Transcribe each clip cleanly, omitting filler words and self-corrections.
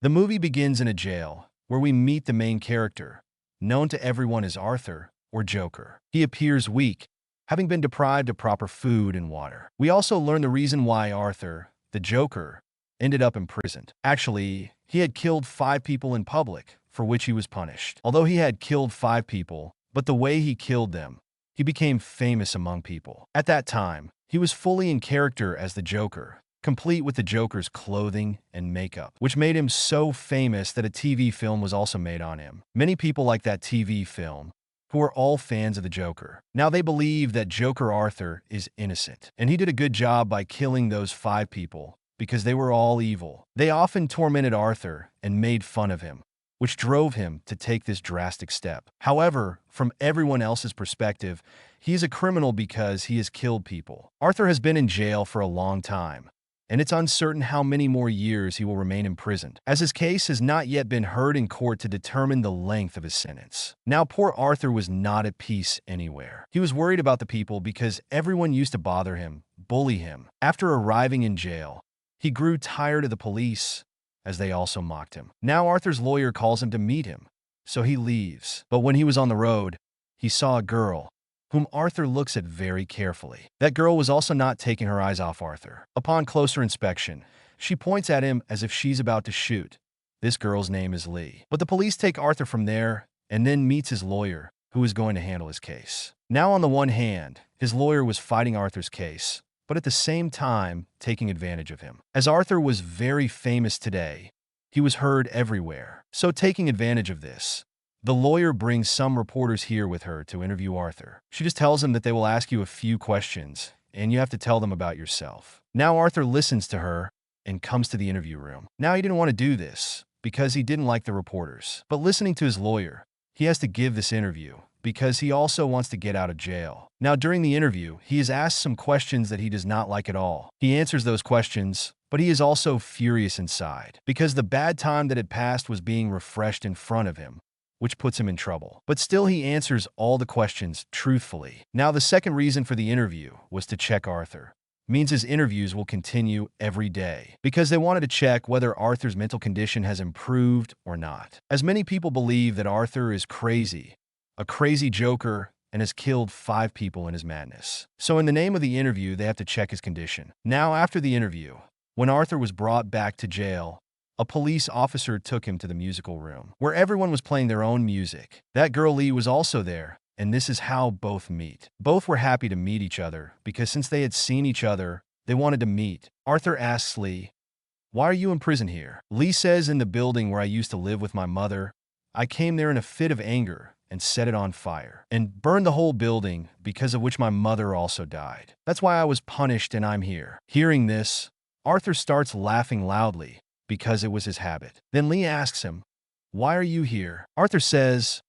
The movie begins in a jail, where we meet the main character, known to everyone as Arthur, or Joker. He appears weak, having been deprived of proper food and water. We also learn the reason why Arthur, the Joker, ended up imprisoned. Actually, he had killed 5 people in public, for which he was punished. Although he had killed 5 people, but the way he killed them, he became famous among people. At that time, he was fully in character as the Joker, complete with the Joker's clothing and makeup, which made him so famous that a TV film was also made on him. Many people like that TV film, who are all fans of the Joker. Now they believe that Joker Arthur is innocent, and he did a good job by killing those 5 people because they were all evil. They often tormented Arthur and made fun of him, which drove him to take this drastic step. However, from everyone else's perspective, he is a criminal because he has killed people. Arthur has been in jail for a long time, and it's uncertain how many more years he will remain imprisoned, as his case has not yet been heard in court to determine the length of his sentence. Now, poor Arthur was not at peace anywhere. He was worried about the people because everyone used to bother him, bully him. After arriving in jail, he grew tired of the police, as they also mocked him. Now Arthur's lawyer calls him to meet him, so he leaves. But when he was on the road, he saw a girl, whom Arthur looks at very carefully. That girl was also not taking her eyes off Arthur. Upon closer inspection, she points at him as if she's about to shoot. This girl's name is Lee. But the police take Arthur from there and then meets his lawyer, who is going to handle his case. Now, on the one hand, his lawyer was fighting Arthur's case, but at the same time, taking advantage of him. As Arthur was very famous today, he was heard everywhere. So taking advantage of this, the lawyer brings some reporters here with her to interview Arthur. She just tells him that they will ask you a few questions, and you have to tell them about yourself. Now Arthur listens to her and comes to the interview room. Now he didn't want to do this because he didn't like the reporters. But listening to his lawyer, he has to give this interview because he also wants to get out of jail. Now during the interview, he is asked some questions that he does not like at all. He answers those questions, but he is also furious inside because the bad time that had passed was being refreshed in front of him, which puts him in trouble. But still he answers all the questions truthfully. Now the second reason for the interview was to check Arthur. Means his interviews will continue every day because they wanted to check whether Arthur's mental condition has improved or not. As many people believe that Arthur is crazy, a crazy Joker, and has killed 5 people in his madness. So in the name of the interview, they have to check his condition. Now after the interview, when Arthur was brought back to jail, a police officer took him to the musical room, where everyone was playing their own music. That girl Lee was also there, and this is how both meet. Both were happy to meet each other, because since they had seen each other, they wanted to meet. Arthur asks Lee, "Why are you in prison here?" Lee says, "In the building where I used to live with my mother, I came there in a fit of anger and set it on fire, and burned the whole building, because of which my mother also died. That's why I was punished and I'm here." Hearing this, Arthur starts laughing loudly, because it was his habit. Then Lee asks him, "Why are you here?" Arthur says,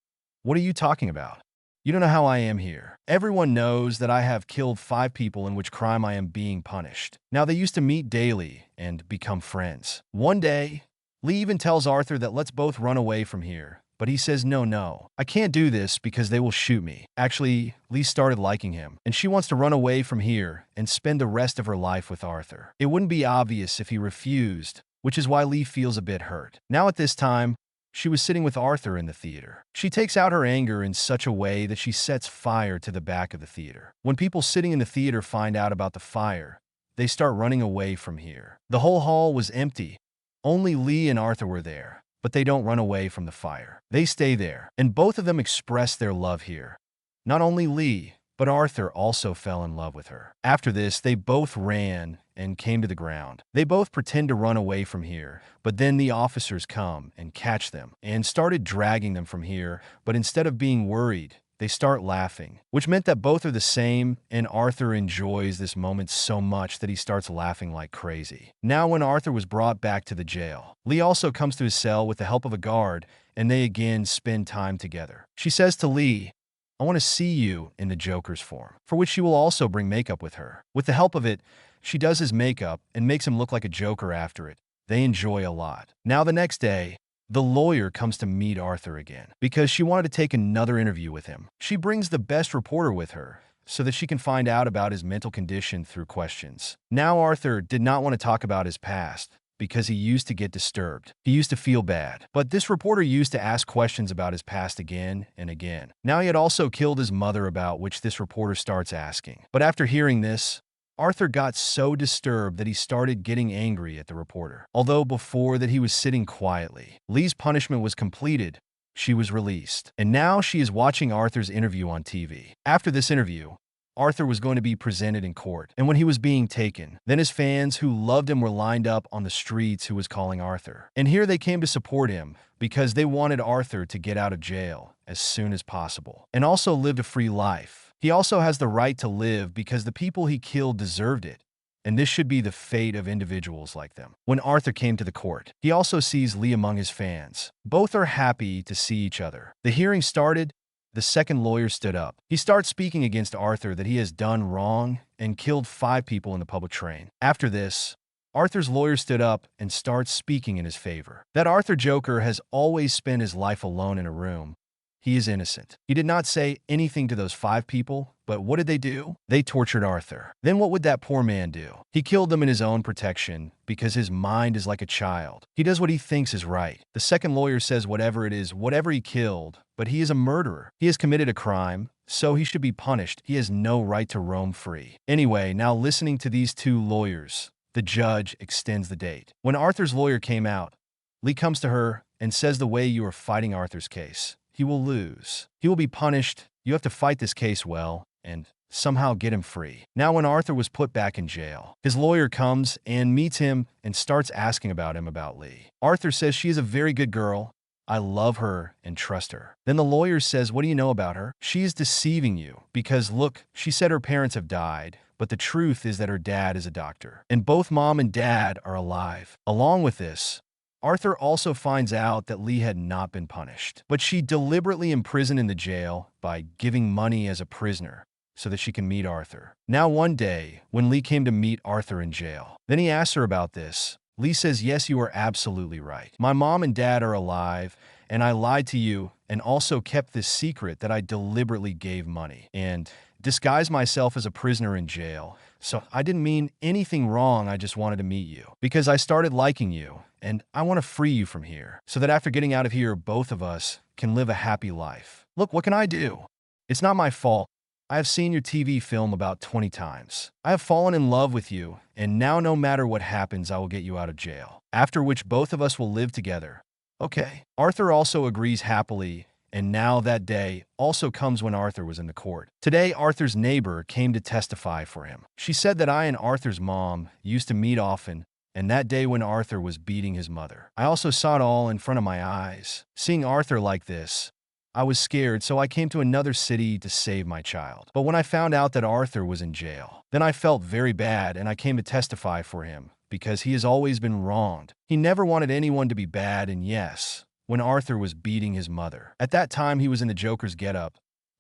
"What are you talking about? You don't know how I am here. Everyone knows that I have killed 5 people in which crime I am being punished." Now they used to meet daily and become friends. One day, Lee even tells Arthur that let's both run away from here. But he says, no, I can't do this because they will shoot me. Actually, Lee started liking him, and she wants to run away from here and spend the rest of her life with Arthur. It wouldn't be obvious if he refused, which is why Lee feels a bit hurt. Now at this time, she was sitting with Arthur in the theater. She takes out her anger in such a way that she sets fire to the back of the theater. When people sitting in the theater find out about the fire, they start running away from here. The whole hall was empty. Only Lee and Arthur were there, but they don't run away from the fire. They stay there, and both of them express their love here. Not only Lee, but Arthur also fell in love with her. After this, they both ran and came to the ground. They both pretend to run away from here, but then the officers come and catch them and started dragging them from here, but instead of being worried, they start laughing, which meant that both are the same, and Arthur enjoys this moment so much that he starts laughing like crazy. Now when Arthur was brought back to the jail, Lee also comes to his cell with the help of a guard, and they again spend time together. She says to Lee, "I want to see you in the Joker's form," for which she will also bring makeup with her. With the help of it, she does his makeup and makes him look like a Joker after it. They enjoy a lot. Now the next day, the lawyer comes to meet Arthur again because she wanted to take another interview with him. She brings the best reporter with her so that she can find out about his mental condition through questions. Now Arthur did not want to talk about his past because he used to get disturbed. He used to feel bad. But this reporter used to ask questions about his past again and again. Now he had also killed his mother, about which this reporter starts asking. But after hearing this, Arthur got so disturbed that he started getting angry at the reporter. Although before that he was sitting quietly. Lee's punishment was completed. She was released. And now she is watching Arthur's interview on TV. After this interview, Arthur was going to be presented in court. And when he was being taken, then his fans who loved him were lined up on the streets who was calling Arthur. And here they came to support him because they wanted Arthur to get out of jail as soon as possible and also live a free life. He also has the right to live because the people he killed deserved it. And this should be the fate of individuals like them. When Arthur came to the court, he also sees Lee among his fans. Both are happy to see each other. The hearing started. The second lawyer stood up. He starts speaking against Arthur that he has done wrong and killed 5 people in the public train. After this, Arthur's lawyer stood up and starts speaking in his favor. That Arthur Joker has always spent his life alone in a room. He is innocent. He did not say anything to those 5 people, but what did they do? They tortured Arthur. Then what would that poor man do? He killed them in his own protection because his mind is like a child. He does what he thinks is right. The second lawyer says whatever it is, whatever he killed, but he is a murderer. He has committed a crime, so he should be punished. He has no right to roam free. Anyway, now listening to these 2 lawyers, the judge extends the date. When Arthur's lawyer came out, Lee comes to her and says the way you are fighting Arthur's case, he will lose. He will be punished. You have to fight this case well and somehow get him free. Now when Arthur was put back in jail, his lawyer comes and meets him and starts asking about him about Lee. Arthur says she is a very good girl. I love her and trust her. Then the lawyer says, what do you know about her? She is deceiving you because look, she said her parents have died, but the truth is that her dad is a doctor. And both mom and dad are alive. Along with this, Arthur also finds out that Lee had not been punished, but she deliberately imprisoned in the jail by giving money as a prisoner so that she can meet Arthur. Now one day, when Lee came to meet Arthur in jail, then he asks her about this. Lee says, yes, you are absolutely right. My mom and dad are alive, and I lied to you and also kept this secret that I deliberately gave money and disguised myself as a prisoner in jail. So I didn't mean anything wrong. I just wanted to meet you because I started liking you and I want to free you from here so that after getting out of here, both of us can live a happy life. Look, what can I do? It's not my fault. I have seen your TV film about 20 times. I have fallen in love with you, and now no matter what happens, I will get you out of jail. After which both of us will live together. Okay. Arthur also agrees happily, and now that day also comes when Arthur was in the court. Today, Arthur's neighbor came to testify for him. She said that I and Arthur's mom used to meet often, and that day when Arthur was beating his mother. I also saw it all in front of my eyes. Seeing Arthur like this, I was scared, so I came to another city to save my child. But when I found out that Arthur was in jail, then I felt very bad and I came to testify for him because he has always been wronged. He never wanted anyone to be bad, and yes, when Arthur was beating his mother. At that time, he was in the Joker's getup.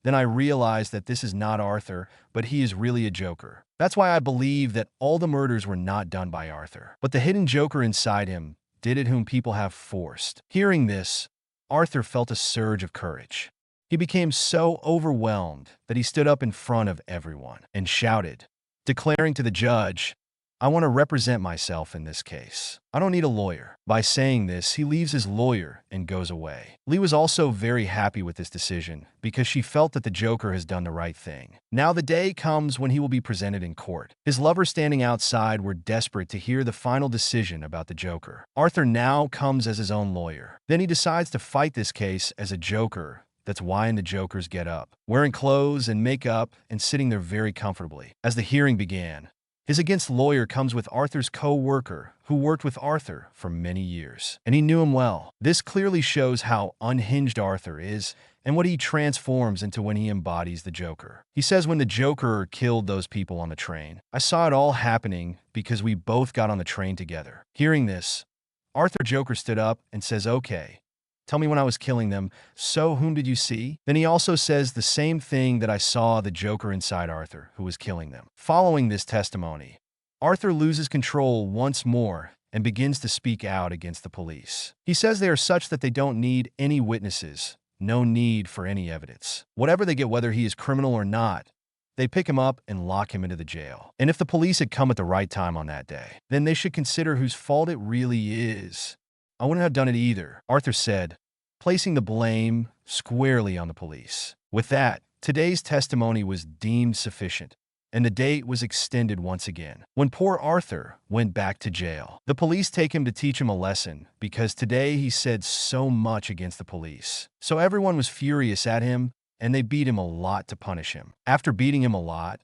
Then I realized that this is not Arthur, but he is really a Joker. That's why I believe that all the murders were not done by Arthur, but the hidden Joker inside him did it, whom people have forced. Hearing this, Arthur felt a surge of courage. He became so overwhelmed that he stood up in front of everyone and shouted, declaring to the judge, I want to represent myself in this case. I don't need a lawyer. By saying this, he leaves his lawyer and goes away. Lee was also very happy with this decision because she felt that the Joker has done the right thing. Now the day comes when he will be presented in court. His lovers standing outside were desperate to hear the final decision about the Joker. Arthur now comes as his own lawyer. Then he decides to fight this case as a Joker. That's why in the Joker's get up, wearing clothes and makeup and sitting there very comfortably. As the hearing began, his against lawyer comes with Arthur's co-worker who worked with Arthur for many years, and he knew him well. This clearly shows how unhinged Arthur is and what he transforms into when he embodies the Joker. He says when the Joker killed those people on the train, I saw it all happening because we both got on the train together. Hearing this, Arthur Joker stood up and says, okay, tell me when I was killing them, so whom did you see? Then he also says the same thing that I saw the Joker inside Arthur, who was killing them. Following this testimony, Arthur loses control once more and begins to speak out against the police. He says they are such that they don't need any witnesses, no need for any evidence. Whatever they get, whether he is criminal or not, They pick him up and lock him into the jail. And if the police had come at the right time on that day, then they should consider whose fault it really is. I wouldn't have done it either, Arthur said, placing the blame squarely on the police. With that, today's testimony was deemed sufficient, and the date was extended once again. When poor Arthur went back to jail, the police take him to teach him a lesson because today he said so much against the police. So everyone was furious at him, and they beat him a lot to punish him. After beating him a lot,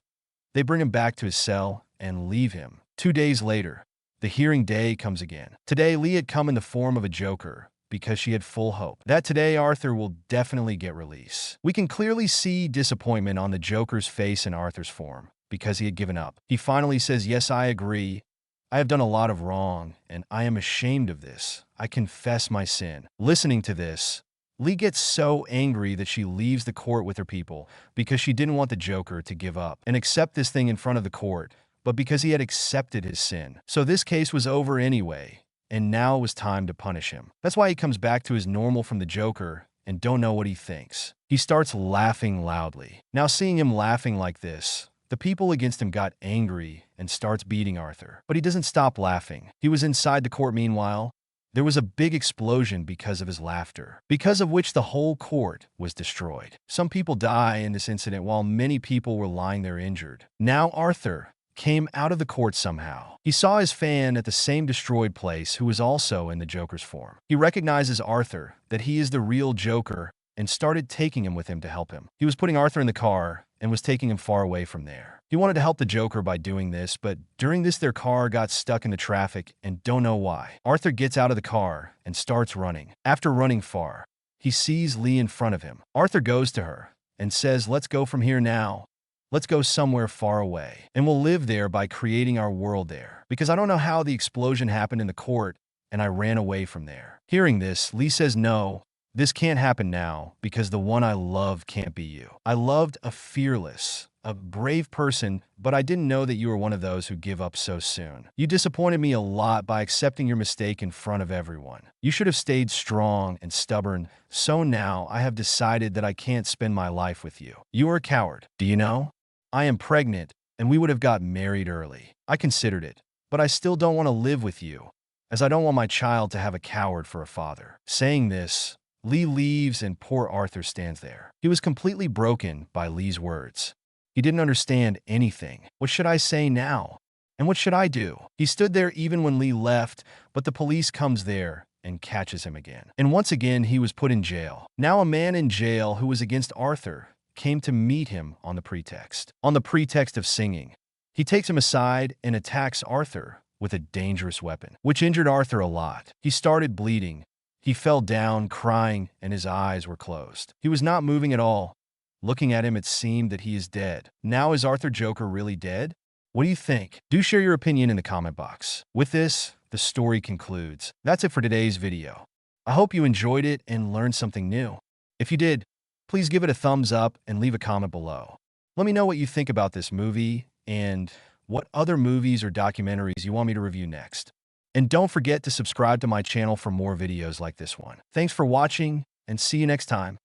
they bring him back to his cell and leave him. 2 days later, the hearing day comes again. Today, Lee had come in the form of a Joker because she had full hope that today Arthur will definitely get release. We can clearly see disappointment on the Joker's face in Arthur's form because he had given up. He finally says, "Yes, I agree. I have done a lot of wrong, and I am ashamed of this. I confess my sin." Listening to this, Lee gets so angry that she leaves the court with her people because she didn't want the Joker to give up and accept this thing in front of the court, but because he had accepted his sin. So this case was over anyway, and now it was time to punish him. That's why he comes back to his normal from the Joker and don't know what he thinks. He starts laughing loudly. Now seeing him laughing like this, the people against him got angry and starts beating Arthur. But he doesn't stop laughing. He was inside the court meanwhile. There was a big explosion because of his laughter, because of which the whole court was destroyed. Some people die in this incident while many people were lying there injured. Now Arthur came out of the court somehow. He saw his fan at the same destroyed place who was also in the Joker's form. He recognizes Arthur, that he is the real Joker, and started taking him with him to help him. He was putting Arthur in the car and was taking him far away from there. He wanted to help the Joker by doing this, but during this their car got stuck in the traffic and don't know why. Arthur gets out of the car and starts running. After running far, he sees Lee in front of him. Arthur goes to her and says, "Let's go from here now. Let's go somewhere far away, and we'll live there by creating our world there. Because I don't know how the explosion happened in the court, and I ran away from there." Hearing this, Lee says, "No, this can't happen now, because the one I love can't be you. I loved a fearless, a brave person, but I didn't know that you were one of those who give up so soon. You disappointed me a lot by accepting your mistake in front of everyone. You should have stayed strong and stubborn, so now I have decided that I can't spend my life with you. You are a coward. Do you know? I am pregnant, and we would have got married early. I considered it, but I still don't want to live with you, as I don't want my child to have a coward for a father." Saying this, Lee leaves and poor Arthur stands there. He was completely broken by Lee's words. He didn't understand anything. What should I say now? And what should I do? He stood there even when Lee left, but the police comes there and catches him again. And once again, he was put in jail. Now a man in jail who was against Arthur came to meet him on the pretext of singing. He takes him aside and attacks Arthur with a dangerous weapon, which injured Arthur a lot. He started bleeding. He fell down, crying, and his eyes were closed. He was not moving at all. Looking at him, it seemed that he is dead. Now, is Arthur Joker really dead? What do you think? Do share your opinion in the comment box. With this, the story concludes. That's it for today's video. I hope you enjoyed it and learned something new. If you did, please give it a thumbs up and leave a comment below. Let me know what you think about this movie and what other movies or documentaries you want me to review next. And don't forget to subscribe to my channel for more videos like this one. Thanks for watching, and see you next time.